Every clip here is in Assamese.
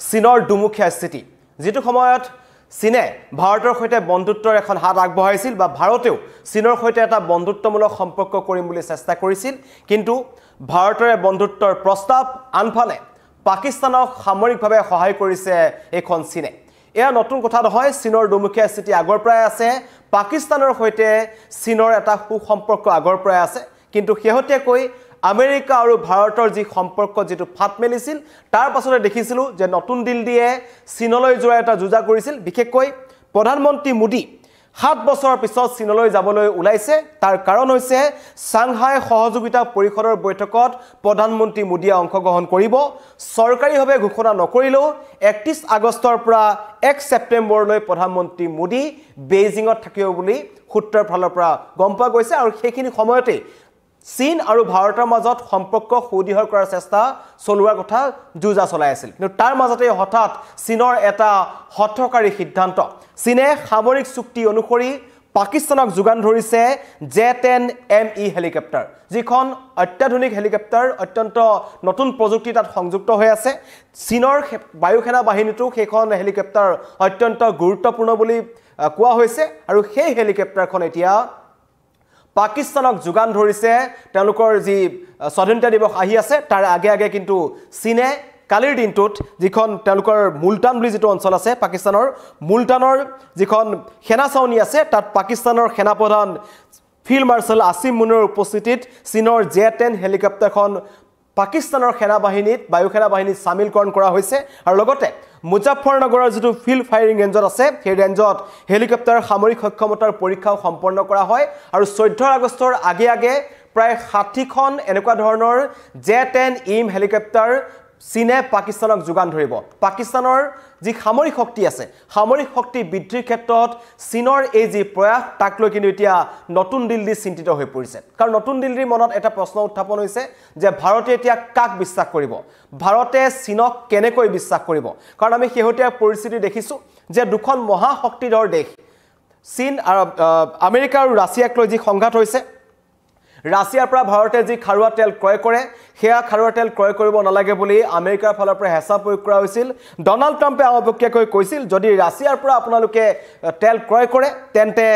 চীনৰ দুমুখীয়া স্থিতি যেটো সময়ত চীনে ভাৰতৰ সৈতে বন্ধুত্বৰ এখন হাত আগবঢ়াইছিল বা ভাৰতেও চীনৰ সৈতে এটা বন্ধুত্বমূলক সম্পৰ্ক কৰিম বুলি চেষ্টা কৰিছিল কিন্তু ভাৰতৰে বন্ধুত্বৰ প্ৰস্তাৱ আনফালে পাকিস্তানক সামৰিকভাৱে সহায় কৰিছে এখন চীনে এয়া নতুন কথা নহয় চীনৰ দুমুখীয়া স্থিতি আগৰ পৰাই আছে পাকিস্তানৰ সৈতে চীনৰ এটা সুসম্পৰ্ক আগৰ পৰাই আছে কিন্তু শেহতীয়াকৈ আমেৰিকা আৰু ভাৰতৰ যি সম্পৰ্ক যেটো ফাট মেলিছিল তাৰ পাছতে দেখিছিলো যে নতুন দিল্লীয়ে চীনলৈ যোৱা এটা যুজা কৰিছিল বিশেষকৈ প্ৰধানমন্ত্ৰী মোদী 7 বছৰৰ পিছত চীনলৈ যাবলৈ ওলাইছে তাৰ কাৰণ হৈছে সাংহাই সহযোগিতা পৰিষদৰ বৈঠকত প্ৰধানমন্ত্ৰী মোদীয়ে অংশগ্ৰহণ কৰিব চৰকাৰীভাৱে ঘোষণা নকৰিলেও 31 আগষ্টৰ পৰা 1 ছেপ্টেম্বৰলৈ প্ৰধানমন্ত্ৰী মোদী বেইজিঙত থাকিব বুলি সূত্ৰৰ ফালৰ পৰা গম পোৱা গৈছে আৰু সেইখিনি সময়তে চীন আৰু ভাৰতৰ মাজত সম্পৰ্ক সুদৃঢ় কৰাৰ চেষ্টা চলোৱাৰ কথা যুজা চলাই আছিল কিন্তু তাৰ মাজতে হঠাৎ চীনৰ এটা হঠকাৰী সিদ্ধান্ত চীনে সামৰিক চুক্তি অনুসৰি পাকিস্তানক যোগান ধৰিছে J-10ME হেলিকপ্টাৰ যিখন অত্যাধুনিক হেলিকপ্টাৰ অত্যন্ত নতুন প্ৰযুক্তি তাত সংযুক্ত হৈ আছে চীনৰ বায়ুসেনা বাহিনীটো সেইখন হেলিকপ্টাৰ অত্যন্ত গুৰুত্বপূৰ্ণ বুলি কোৱা হৈছে আৰু সেই হেলিকপ্টাৰখন এতিয়া পাকিস্তানক যোগান ধৰিছে তেওঁলোকৰ যি স্বাধীনতা দিৱস আহি আছে তাৰ আগে আগে কিন্তু চীনে কালিৰ দিনটোত যিখন তেওঁলোকৰ মুলতান বুলি যেটো অঞ্চল আছে পাকিস্তানৰ মুলতানৰ যিখন সেনা চাউনি আছে তাত পাকিস্তানৰ সেনাপ্ৰধান ফিল্ড মাৰ্শাল আসিম মুনিৰ উপস্থিতিত চীনৰ J-10 হেলিকপ্টাৰখন পাকিস্তানৰ সেনা বাহিনীত বায়ু সেনা বাহিনীত সামিলকৰণ কৰা হৈছে আৰু লগতে মুজাফফৰনগৰৰ যেটো ফিল্ড ফায়াৰিং ৰেঞ্জত আছে সেই ৰেঞ্জত হেলিকপ্টাৰ সামৰিক সক্ষমতাৰ পৰীক্ষাও সম্পন্ন কৰা হয় আৰু 14 আগষ্টৰ আগে আগে প্ৰায় 60খন এনেকুৱা ধৰণৰ J-10M হেলিকপ্টাৰ চীনে পাকিস্তানক যোগান ধৰিব পাকিস্তানৰ যি সামৰিক শক্তি আছে সামৰিক শক্তি বৃদ্ধিৰ ক্ষেত্ৰত চীনৰ এই যি প্ৰয়াস তাক লৈ কিন্তু এতিয়া নতুন দিল্লী চিন্তিত হৈ পৰিছে কাৰণ নতুন দিল্লীৰ মনত এটা প্ৰশ্ন উত্থাপন হৈছে যে ভাৰতে এতিয়া কাক বিশ্বাস কৰিব ভাৰতে চীনক কেনেকৈ বিশ্বাস কৰিব কাৰণ আমি শেহতীয়া পৰিস্থিতি দেখিছো যে দুখন মহা শক্তিধৰ দেশ চীন আৰু আমেৰিকা আৰু ৰাছিয়াক লৈ যি সংঘাত হৈছে ৰাছিয়াৰ পৰা ভাৰতে যি খাৰুৱা তেল ক্ৰয় কৰে হেয়া খাৰুৱা তেল ক্ৰয় কৰিব নালাগে বুলি আমেৰিকাৰ ফালৰ পৰা হেঁচা প্ৰয়োগ কৰা হৈছিল ডনাল্ড ট্ৰাম্পে আগতীয়াকৈ কৈছিল যদি ৰাছিয়াৰ পৰা আপোনালোকে তেল ক্ৰয় কৰে তেন্তে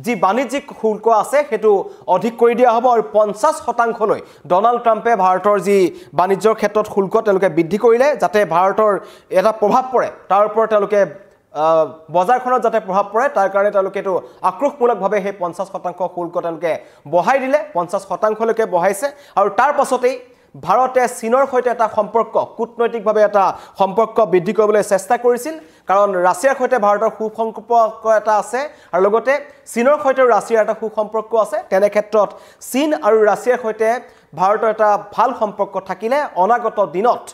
যি বাণিজ্যিক শুল্ক আছে হেতু অধিক কৰি দিয়া হ'ব আৰু 50% লৈ ডনাল্ড ট্ৰাম্পে ভাৰতৰ যি বাণিজ্যৰ ক্ষেত্ৰত শুল্ক তেওঁলোকে বৃদ্ধি কৰিলে যাতে ভাৰতৰ এটা প্ৰভাৱ পৰে তাৰ ওপৰত তেওঁলোকে বজাৰখনত যাতে প্ৰভাৱ পৰে তাৰ কাৰণে তেওঁলোকে এটো আক্ৰোশমূলকভাৱে হে 50% শুল্ক তেওঁলোকে বঢ়াই দিলে 50% লৈকে বঢ়াইছে আৰু তাৰ পাছতেই ভাৰতে চীনৰ সৈতে এটা সম্পৰ্ক কূটনৈতিকভাৱে এটা সম্পৰ্ক বৃদ্ধি কৰিবলৈ চেষ্টা কৰিছিল কাৰণ ৰাছিয়াৰ সৈতে ভাৰতৰ সুসম্পৰ্ক এটা আছে আৰু লগতে চীনৰ সৈতে ৰাছিয়াৰ এটা সুসম্পৰ্ক আছে তেনে ক্ষেত্ৰত চীন আৰু ৰাছিয়াৰ সৈতে ভাৰতৰ এটা ভাল সম্পৰ্ক থাকিলে অনাগত দিনত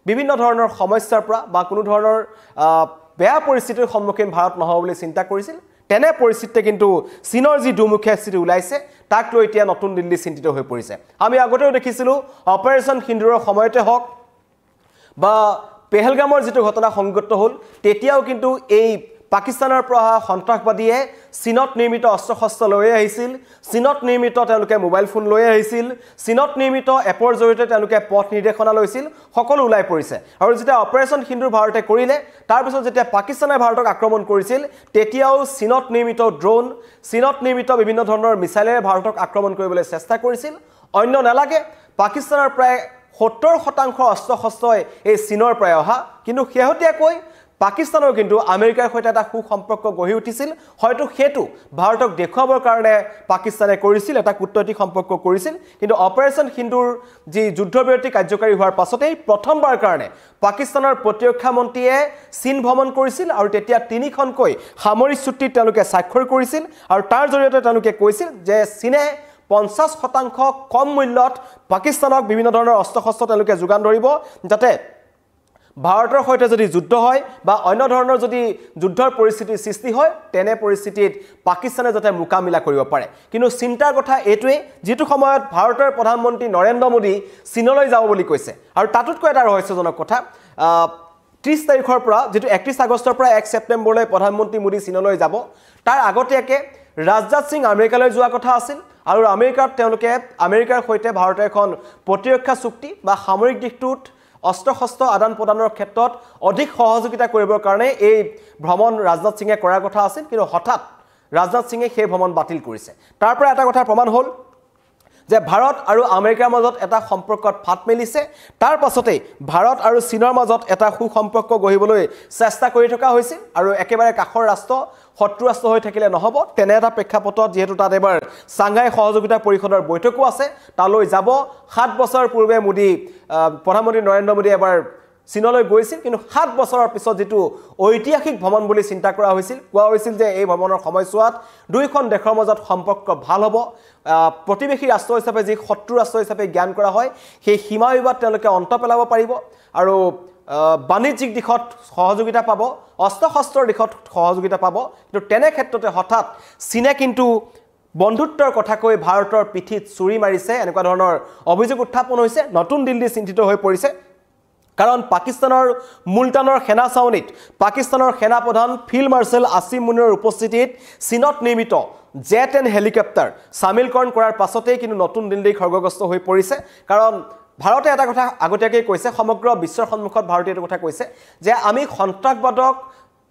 বিভিন্ন ধৰণৰ সমস্যাৰ পৰা বা কোনো ধৰণৰ বেয়া পৰিস্থিতিৰ সন্মুখীন ভাৰত নহব বুলি চিন্তা কৰিছিল তেনে পৰিস্থিতিতে কিন্তু চীনৰ যি দুমুখীয়া স্থিতি ওলাইছে তাক লৈ এতিয়া নতুন দিল্লী চিন্তিত হৈ পৰিছে আমি আগতেও দেখিছিলো অপাৰেচন সিন্দুৰৰ সময়তে হওক বা পেহেলগামৰ যেটো ঘটনা সংঘটিত হল তেতিয়াও কিন্তু এই পাকিস্তানৰ পৰা সন্ত্ৰাসবাদীয়ে চীনত নিৰ্মিত অস্ত্ৰ-শস্ত্ৰ লৈ আহিছিল চীনত নিৰ্মিত তেওঁলোকে মোবাইল ফোন লৈ আহিছিল চীনত নিৰ্মিত এপৰ জৰিয়তে তেওঁলোকে পথ নিৰ্দেশনা লৈছিল সকলো ওলাই পৰিছে আৰু যেতিয়া অপাৰেচন সিন্দুৰ ভাৰতে কৰিলে তাৰ পিছত যেতিয়া পাকিস্তানে ভাৰতক আক্ৰমণ কৰিছিল তেতিয়াও চীনত নিৰ্মিত ড্ৰোন চীনত নিৰ্মিত বিভিন্ন ধৰণৰ মিছাইলেৰে ভাৰতক আক্ৰমণ কৰিবলৈ চেষ্টা কৰিছিল অন্য নালাগে পাকিস্তানৰ প্ৰায় 70% অস্ত্ৰ-শস্ত্ৰই এই চীনৰ পৰা অহা কিন্তু শেহতীয়াকৈ পাকিস্তানৰ কিন্তু আমেৰিকাৰ সৈতে এটা সুসম্পৰ্ক গঢ়ি উঠিছিল হয়তো হেতু ভাৰতক দেখুৱাবৰ কাৰণে পাকিস্তানে কৰিছিল এটা কূটনৈতিক সম্পৰ্ক কৰিছিল কিন্তু অপাৰেচন সিন্দুৰ যি যুদ্ধবিৰতি কাৰ্যকাৰী হোৱাৰ পাছতেই প্ৰথমবাৰ কাৰণে পাকিস্তানৰ প্ৰতিৰক্ষা মন্ত্ৰীয়ে চীন ভ্ৰমণ কৰিছিল আৰু তেতিয়া তিনিখনকৈ সামৰিক চুক্তি তেওঁলোকে স্বাক্ষৰ কৰিছিল আৰু তাৰ জৰিয়তে তেওঁলোকে কৈছিল যে চীনে 50% কম মূল্যত পাকিস্তানক বিভিন্ন ধৰণৰ অস্ত্ৰ-শস্ত্ৰ তেওঁলোকে যোগান ধৰিব যাতে ভাৰতৰ সৈতে যদি যুদ্ধ হয় বা অন্য ধৰণৰ যদি যুদ্ধৰ পৰিস্থিতিৰ সৃষ্টি হয় তেনে পৰিস্থিতিত পাকিস্তানে যাতে মুকামিলা কৰিব পাৰে কিন্তু চিন্তাৰ কথা এইটোৱে যেটো সময়ত ভাৰতৰ প্ৰধানমন্ত্ৰী নৰেন্দ্ৰ মোদী চীনলৈ যাব বুলি কৈছে আৰু তাতোতকৈ এটা ৰহস্যজনক কথা 30 তাৰিখৰ পৰা যেটো 31 আগষ্টৰ পৰা 1 ছেপ্টেম্বৰলৈ প্ৰধানমন্ত্ৰী মোদী চীনলৈ যাব তাৰ আগতীয়াকৈ ৰাজনাথ সিং আমেৰিকালৈ যোৱা কথা আছিল আৰু আমেৰিকাৰ তেওঁলোকে আমেৰিকাৰ সৈতে ভাৰতৰ এখন প্ৰতিৰক্ষা চুক্তি বা সামৰিক দিশটোত অস্ত্ৰ-শস্ত্ৰ আদান-প্ৰদানৰ ক্ষেত্ৰত অধিক সহযোগিতা কৰিবৰ কাৰণে এই ভ্ৰমণ ৰাজনাথ সিঙে কৰাৰ কথা আছিল কিন্তু হঠাৎ ৰাজনাথ সিঙে সেই ভ্ৰমণ বাতিল কৰিছে তাৰ পৰা এটা কথা প্ৰমাণ হ'ল যে ভাৰত আৰু আমেৰিকাৰ মাজত এটা সম্পৰ্কত ফাট মেলিছে তাৰ পাছতে ভাৰত আৰু চীনৰ মাজত এটা সুসম্পৰ্ক গঢ়িবলৈ চেষ্টা কৰি থকা হৈছে আৰু একেবাৰে কাষৰ ৰাষ্ট্ৰ শত্ৰু ৰাষ্ট্ৰ হৈ থাকিলে নহব তেনে এটা প্ৰেক্ষাপটত যেহেতু তাত এবাৰ সাংঘাই সহযোগিতা পৰিষদৰ বৈঠকো আছে তালৈ যাব 7 বছৰ পূৰ্বে মোদী প্ৰধানমন্ত্ৰী নৰেন্দ্ৰ মোদী এবাৰ চীনলৈ গৈছিল কিন্তু 7 বছৰৰ পিছত যেটো ঐতিহাসিক ভ্ৰমণ বুলি চিন্তা কৰা হৈছিল কোৱা হৈছিল যে এই ভ্ৰমণৰ সময়ছোৱাত দুইখন দেশৰ মাজত সম্পৰ্ক ভাল হ'ব প্ৰতিবেশী ৰাষ্ট্ৰ হিচাপে যি শত্ৰু ৰাষ্ট্ৰ হিচাপে জ্ঞান কৰা হয় সেই সীমা বিবাদ তেওঁলোকে অন্ত পেলাব পাৰিব আৰু বাণিজ্যিক দিশত সহযোগিতা পাব অস্ত্ৰ-শস্ত্ৰৰ দিশত সহযোগিতা পাব কিন্তু তেনে ক্ষেত্ৰতে হঠাৎ চীনে কিন্তু বন্ধুত্বৰ কথা কৈ ভাৰতৰ পিঠিত চুৰি মাৰিছে এনেকুৱা ধৰণৰ অভিযোগ উত্থাপন হৈছে নতুন দিল্লী চিন্তিত হৈ পৰিছে কাৰণ পাকিস্তানৰ মুলতানৰ সেনা ছাউনীত পাকিস্তানৰ সেনা প্ৰধান ফিল্ড মাৰ্শ্বেল আসিম মুনিৰৰ উপস্থিতিত চীনত নিৰ্মিত জেট-10 হেলিকপ্টাৰ সামিলকৰণ কৰাৰ পাছতেই কিন্তু নতুন দিল্লী খৰ্গগ্ৰস্ত হৈ পৰিছে কাৰণ ভাৰতে এটা কথা আগতীয়াকৈ কৈছে সমগ্ৰ বিশ্বৰ সন্মুখত ভাৰতে এটা কথা কৈছে যে আমি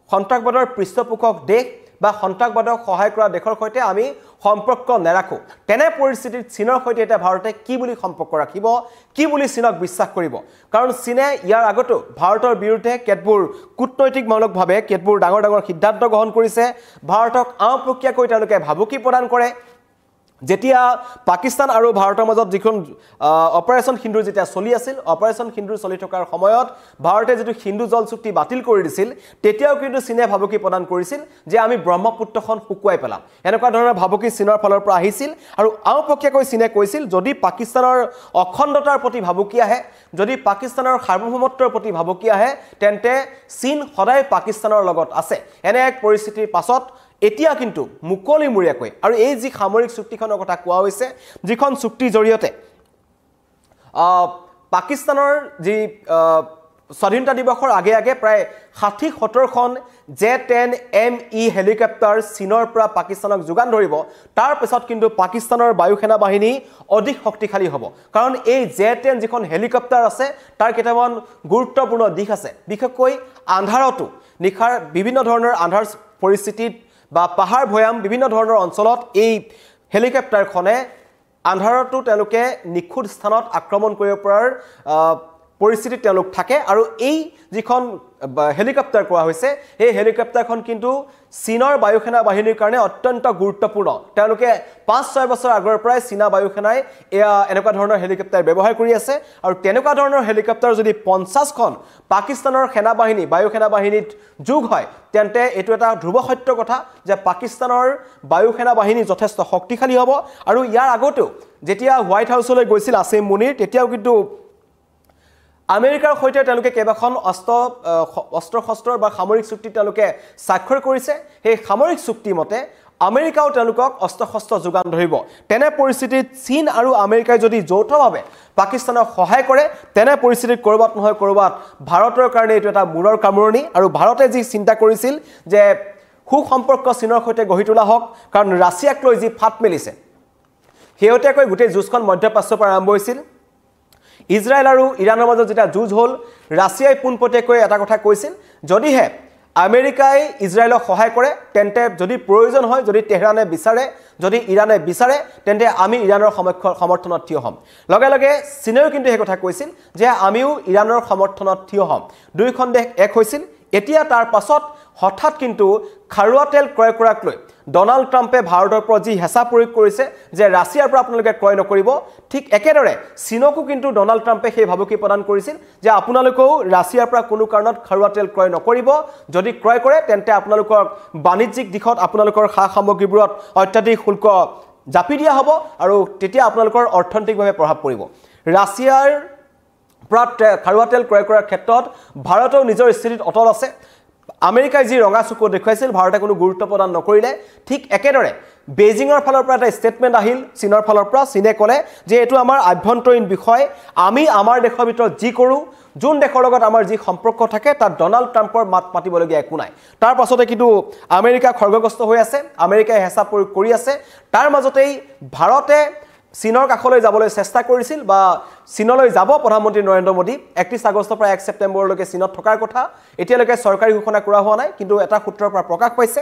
সন্ত্ৰাসবাদৰ পৃষ্ঠপোষক দেশ বা সন্ত্ৰাসবাদক সহায় কৰা দেশৰ সৈতে আমি সম্পৰ্ক নেৰাখো তেনে পৰিস্থিতিত চীনৰ সৈতে এটা ভাৰতে কি বুলি সম্পৰ্ক ৰাখিব কি বুলি চীনক বিশ্বাস কৰিব কাৰণ চীনে ইয়াৰ আগতো ভাৰতৰ বিৰুদ্ধে কেতবোৰ কূটনৈতিকমূলকভাৱে কেতবোৰ ডাঙৰ ডাঙৰ সিদ্ধান্ত গ্ৰহণ কৰিছে ভাৰতক আওপকীয়াকৈ তেওঁলোকে ভাবুকি প্ৰদান কৰে যেতিয়া পাকিস্তান আৰু ভাৰতৰ মাজত যিখন অপাৰেচন সিন্ধুৰ যেতিয়া চলি আছিল অপাৰেচন সিন্ধুৰ চলি থকাৰ সময়ত ভাৰতে যেটো সিন্ধু জল চুক্তি বাতিল কৰি দিছিল তেতিয়াও কিন্তু চীনে ভাবুকি প্ৰদান কৰিছিল যে আমি ব্ৰহ্মপুত্ৰখন শুকুৱাই পেলাম এনেকুৱা ধৰণৰ ভাবুকি চীনৰ ফালৰ পৰা আহিছিল আৰু আওপকীয়াকৈ চীনে কৈছিল যদি পাকিস্তানৰ অখণ্ডতাৰ প্ৰতি ভাবুকি আহে যদি পাকিস্তানৰ সাৰ্বভৌমত্বৰ প্ৰতি ভাবুকি আহে তেন্তে চীন সদায় পাকিস্তানৰ লগত আছে এনে এক পৰিস্থিতিৰ পাছত এতিয়া কিন্তু মুকলি মুৰিয়াকৈ আৰু এই যি সামৰিক চুক্তিখনৰ কথা কোৱা হৈছে যিখন চুক্তিৰ জৰিয়তে পাকিস্তানৰ যি স্বাধীনতা দিৱসৰ আগে আগে প্ৰায় 60-70খন জে-10 ME হেলিকপ্টাৰ চীনৰ পৰা পাকিস্তানক যোগান ধৰিব তাৰ পিছত কিন্তু পাকিস্তানৰ বায়ু সেনা বাহিনী অধিক শক্তিশালী হ'ব কাৰণ এই জে-10 যিখন হেলিকপ্টাৰ আছে তাৰ কেইটামান গুৰুত্বপূৰ্ণ দিশ আছে বিশেষকৈ আন্ধাৰতো নিখাৰ বিভিন্ন ধৰণৰ আন্ধাৰ পৰিস্থিতিত বা পাহাৰ ভয়াম বিভিন্ন ধৰণৰ অঞ্চলত এই হেলিকপ্টাৰখনে আন্ধাৰতো তেওঁলোকে নিখুঁত স্থানত আক্ৰমণ কৰিব পৰাৰ পৰিস্থিতি তেওঁলোক থাকে আৰু এই যিখন হেলিকপ্টাৰ কোৱা হৈছে এই হেলিকপ্টাৰখন কিন্তু চীনৰ বায়ু সেনা বাহিনীৰ কাৰণে অত্যন্ত গুৰুত্বপূৰ্ণ তেওঁলোকে 5-6 বছৰ আগৰ পৰাই চীনা বায়ু সেনাই এনেকুৱা ধৰণৰ হেলিকপ্টাৰ ব্যৱহাৰ কৰি আছে আৰু তেনেকুৱা ধৰণৰ হেলিকপ্টাৰ যদি 50খন পাকিস্তানৰ সেনা বাহিনী বায়ু সেনা বাহিনীত যোগ হয় তেন্তে এটো এটা ধ্ৰুৱ সত্য কথা যে পাকিস্তানৰ বায়ু সেনা বাহিনী যথেষ্ট শক্তিশালী হ'ব আৰু ইয়াৰ আগতেও যেতিয়া হোৱাইট হাউছলৈ গৈছিল আসিম মুনিৰ তেতিয়াও কিন্তু আমেৰিকাৰ সৈতে তেওঁলোকে কেইবাখন অস্ত্ৰ-শস্ত্ৰৰ বা সামৰিক চুক্তি তেওঁলোকে স্বাক্ষৰ কৰিছে সেই সামৰিক চুক্তি মতে আমেৰিকাও তেওঁলোকক অস্ত্ৰ-শস্ত্ৰ যোগান ধৰিব তেনে পৰিস্থিতিত চীন আৰু আমেৰিকাই যদি যৌথভাৱে পাকিস্তানক সহায় কৰে তেনে পৰিস্থিতিত কৰবাত নহয় কৰবাত ভাৰতৰ কাৰণে এটো এটা মূৰৰ কামৰণি আৰু ভাৰতে যি চিন্তা কৰিছিল যে সুসম্পৰ্ক চীনৰ সৈতে গঢ়ি তোলা হওক কাৰণ ৰাছিয়াক লৈ যি ফাট মেলিছে হেয়তিয়াকৈ গোটেই যুঁজখন মধ্যপ্ৰাচ্যৰ পৰা আৰম্ভ হৈছিল ইজৰাইল আৰু ইৰানৰ মাজত যেটা যুঁজ হ'ল ৰাছিয়াই পোনপটীয়াকৈ এটা কথা কৈছিল যদিহে আমেৰিকাই ইজৰাইলক সহায় কৰে তেন্তে যদি প্ৰয়োজন হয় যদি তেহৰানে বিচাৰে যদি ইৰানে বিচাৰে তেন্তে আমি ইৰানৰ সমৰ্থনত থিয় হ'ম লগে লগে চীনেও কিন্তু এই কথা কৈছিল যে আমিও ইৰানৰ সমৰ্থনত থিয় হ'ম দুইখন দেশ এক হৈছিল এতিয়া তাৰ পাছত হঠাৎ কিন্তু খাৰুৱা তেল ক্ৰয় কৰাক লৈ ডনাল্ড ট্ৰাম্পে ভাৰতৰ পৰা যি হেঁচা প্ৰয়োগ কৰিছে যে ৰাছিয়াৰ পৰা আপোনালোকে ক্ৰয় নকৰিব ঠিক একেদৰে চীনকো কিন্তু ডনাল্ড ট্ৰাম্পে সেই ভাবুকি প্ৰদান কৰিছিল যে আপোনালোকেও ৰাছিয়াৰ পৰা কোনো কাৰণত খাৰুৱা তেল ক্ৰয় নকৰিব যদি ক্ৰয় কৰে তেন্তে আপোনালোকৰ বাণিজ্যিক দিশত আপোনালোকৰ সামগ্ৰীবোৰত অত্যাধিক শুল্ক জাপি দিয়া হ'ব আৰু তেতিয়া আপোনালোকৰ অৰ্থনৈতিকভাৱে প্ৰভাৱ পৰিব ৰাছিয়াৰ পৰা খাৰুৱা তেল ক্ৰয় কৰাৰ ক্ষেত্ৰত ভাৰতেও নিজৰ স্থিতিত অটল আছে আমেৰিকাই যি ৰঙা চুকু দেখুৱাইছিল ভাৰতে কোনো গুৰুত্ব প্ৰদান নকৰিলে ঠিক একেদৰে বেজিঙৰ ফালৰ পৰা এটা ষ্টেটমেন্ট আহিল চীনৰ ফালৰ পৰা চীনে ক'লে যে এটো আমাৰ আভ্যন্তৰীণ বিষয় আমি আমাৰ দেশৰ ভিতৰত যি কৰো যোন দেশৰ লগত আমাৰ যি সম্পৰ্ক থাকে তাত ডনাল্ড ট্ৰাম্পৰ মাত পাতিবলগীয়া একো নাই তাৰ পাছতে কিন্তু আমেৰিকা খৰ্গগ্ৰস্ত হৈ আছে আমেৰিকাই হেঁচা প্ৰয়োগ কৰি আছে তাৰ মাজতেই ভাৰতে চীনৰ কাষলৈ যাবলৈ চেষ্টা কৰিছিল বা চীনলৈ যাব প্ৰধানমন্ত্ৰী নৰেন্দ্ৰ মোদী 31 আগষ্টৰ পৰা 1 ছেপ্টেম্বৰলৈকে চীনত থকাৰ কথা এতিয়ালৈকে চৰকাৰী ঘোষণা কৰা হোৱা নাই কিন্তু এটা সূত্ৰৰ পৰা প্ৰকাশ পাইছে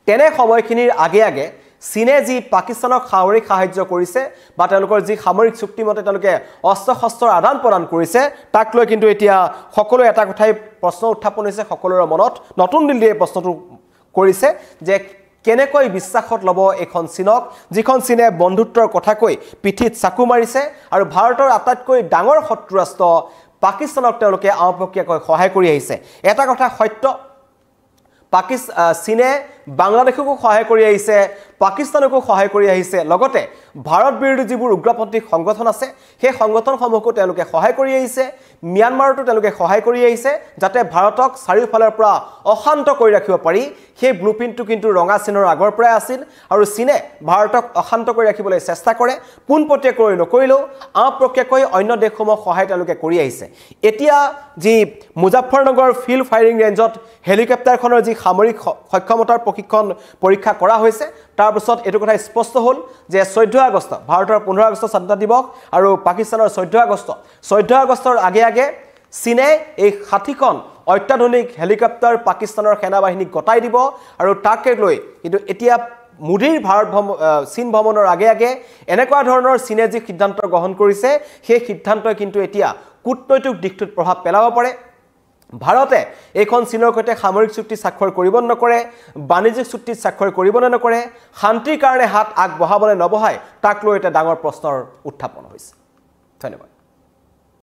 তেনে সময়খিনিৰ আগে চীনে যি পাকিস্তানক সামৰিক সাহায্য কৰিছে বা তেওঁলোকৰ যি সামৰিক চুক্তি মতে তেওঁলোকে অস্ত্ৰ শস্ত্ৰৰ আদান প্ৰদান কৰিছে তাক লৈ কিন্তু এতিয়া সকলো এটা কথাই প্ৰশ্ন উত্থাপন হৈছে সকলোৰে মনত নতুন দিল্লীয়ে প্ৰশ্নটো কৰিছে যে কেনেকৈ বিশ্বাসত ল'ব এখন চীনক যিখন চীনে বন্ধুত্বৰ কথা কৈ পিঠিত চাকু মাৰিছে আৰু ভাৰতৰ আটাইতকৈ ডাঙৰ শত্ৰু ৰাষ্ট্ৰ পাকিস্তানক তেওঁলোকে আওপকীয়াকৈ সহায় কৰি আহিছে এটা কথা সত্য চীনে বাংলাদেশকো সহায় কৰি আহিছে পাকিস্তানকো সহায় কৰি আহিছে লগতে ভাৰত বিৰোধী যিবোৰ উগ্ৰপন্থী সংগঠন আছে সেই সংগঠনসমূহকো তেওঁলোকে সহায় কৰি আহিছে মিয়ানমাৰতো তেওঁলোকে সহায় কৰি আহিছে যাতে ভাৰতক চাৰিওফালৰ পৰা অশান্ত কৰি ৰাখিব পাৰি সেই ব্লুপ্ৰিণ্টটো কিন্তু ৰঙা চীনৰ আগৰ পৰাই আছিল আৰু চীনে ভাৰতক অশান্ত কৰি ৰাখিবলৈ চেষ্টা কৰে পোনপটীয়াকৈ নকৰিলেও আওপকীয়াকৈ অন্য দেশসমূহক সহায় তেওঁলোকে কৰি আহিছে এতিয়া যি মুজাফৰনগৰ ফিল্ড ফায়াৰিং ৰেঞ্জত হেলিকপ্টাৰখনৰ যি সামৰিক সক্ষমতাৰ প্ৰশিক্ষণ পৰীক্ষা কৰা হৈছে তাৰ পিছত এটো কথা স্পষ্ট হ'ল যে 14 আগষ্ট ভাৰতৰ 15 আগষ্ট স্বাধীনতা দিৱস আৰু পাকিস্তানৰ 14 আগষ্টৰ আগে চীনে এই 60খন অত্যাধুনিক হেলিকপ্টাৰ পাকিস্তানৰ সেনাবাহিনীক গতাই দিব আৰু তাকে লৈ কিন্তু এতিয়া মুদিৰ ভাৰত চীন ভ্ৰমণৰ আগে এনেকুৱা ধৰণৰ চীনে যি সিদ্ধান্ত গ্ৰহণ কৰিছে সেই সিদ্ধান্তই কিন্তু এতিয়া কূটনৈতিক দিশটোত প্ৰভাৱ পেলাব পাৰে ভাৰতে এইখন চীনৰ সৈতে সামৰিক চুক্তি স্বাক্ষৰ কৰিব নকৰে বাণিজ্যিক চুক্তি স্বাক্ষৰ কৰিব নকৰে শান্তিৰ কাৰণে হাত আগবঢ়াবলৈ নবহায় তাক লৈ এটা ডাঙৰ প্ৰশ্নৰ উত্থাপন হৈছে ধন্যবাদ